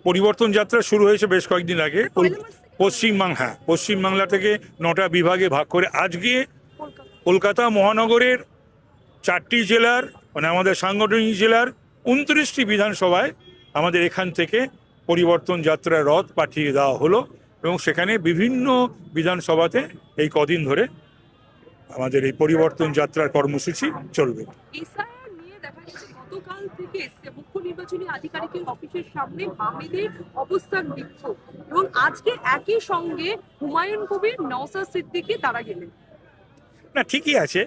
পরিবর্তন যাত্রা শুরু হয়েছে বেশ কয়েকদিন আগে পশ্চিমবাংলা থেকে 9টা বিভাগে ভাগ করে আজকে কলকাতা মহানগরের 4টি জেলার মানে আমাদের সাংগঠনিক জেলার 29টি বিধানসভায় আমাদের এখান থেকে পরিবর্তন যাত্রার রথ পাঠিয়ে দেওয়া হলো এবং সেখানে বিভিন্ন বিধানসভাতে এই কদিন ধরে আমাদের এই পরিবর্তন যাত্রার কর্মসূচি চলবে। গতকাল থেকে মুখ্য নির্বাচনী আধিকারিকের অফিসের সামনে বামেদের অবস্থান বিক্ষোভ এবং আজকে একই সঙ্গে হুমায়ুন কবির, নওশাদ সিদ্দিকী তারা গেলেন। না, ঠিকই আছে,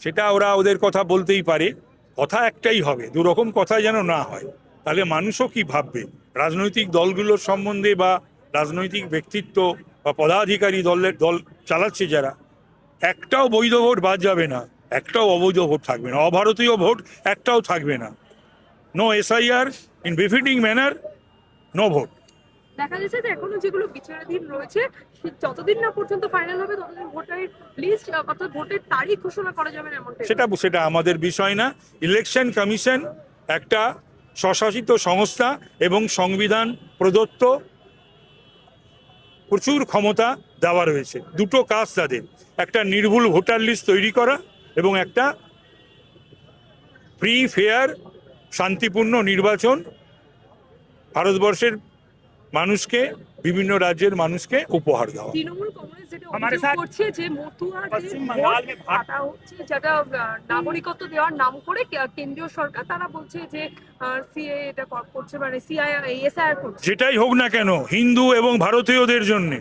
সেটা ওরা ওদের কথা বলতেই পারে। কথা একটাই হবে, দুরকম কথা যেন না হয়, তাহলে মানুষও কি ভাববে রাজনৈতিক দলগুলোর সম্বন্ধে বা রাজনৈতিক ব্যক্তিত্ব বা পদাধিকারী দল চালাচ্ছে যারা, একটাও বৈধ ভোট বাদ যাবে না, একটাও অবৈধ ভোট থাকবে না, অভারতীয় ভোট একটাও থাকবে না। No SIR in befitting manner, no vote. দেখা যাচ্ছে যে এখনো যেগুলো বিচারাধীন রয়েছে যতদিন না পর্যন্ত ফাইনাল হবে ততদিন ভোটারের লিস্ট অর্থাৎ ভোটের তারিখ ঘোষণা করা যাবে না এমনটা। সেটা আমাদের বিষয় না। ইলেকশন কমিশন একটা স্বশাসিত সংস্থা এবং সংবিধান প্রদত্ত প্রচুর ক্ষমতা দেওয়া রয়েছে। দুটো কাজ তাদের, একটা নির্ভুল ভোটার লিস্ট তৈরি করা এবং একটা ফ্রি ফেয়ার শান্তিপূর্ণ নির্বাচন ভারতবর্ষের মানুষকে, বিভিন্ন রাজ্যের মানুষকে উপহার দেওয়া। তৃণমূল কংগ্রেস যেটা অভিযোগ করছে যে যেটা নাগরিকত্ব দেওয়ার নাম করে কেন্দ্রীয় সরকার তারা বলছে যে সিএ এটা করছে, মানে এসআইআর করছে। যেটাই হোক না কেন, হিন্দু এবং ভারতীয়দের জন্য,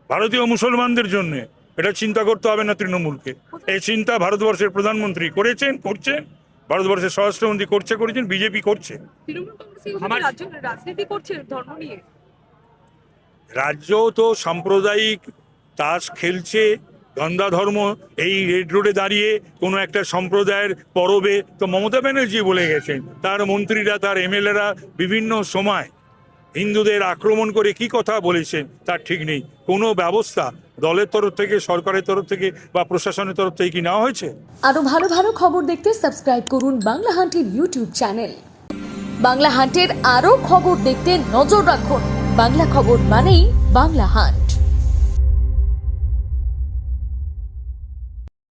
ভারতীয় মুসলমানদের জন্য এটা চিন্তা করতে হবে না তৃণমূলকে। এই চিন্তা ভারতবর্ষের প্রধানমন্ত্রী করছেন, ভারতবর্ষের স্বরাষ্ট্রমন্ত্রী করেছেন, বিজেপি করছে। তৃণমূল কংগ্রেস রাজনীতি করছে ধর্ম নিয়ে। রাজ্য তো সাম্প্রদায়িক তাস খেলছে, গন্ধা ধর্ম এই রেড রোডে দাঁড়িয়ে কোনো একটা সম্প্রদায়ের পরবে তো মমতা ব্যানার্জি বলে গেছেন, তার মন্ত্রীরা, তার এমএলএরা বিভিন্ন সময় হিন্দুদের আক্রমণ করে কি কথা বলেছেন তার ঠিক নেই। কোনো ব্যবস্থা দলের তরফ থেকে, সরকারের তরফ থেকে বা প্রশাসনের তরফ থেকে কি নেওয়া হয়েছে? আরো ভালো ভালো খবর দেখতে সাবস্ক্রাইব করুন বাংলা হান্টের ইউটিউব চ্যানেল। বাংলা হান্টের আরো খবর দেখতে নজর রাখুন। বাংলা খবর মানেই বাংলা হান্ট।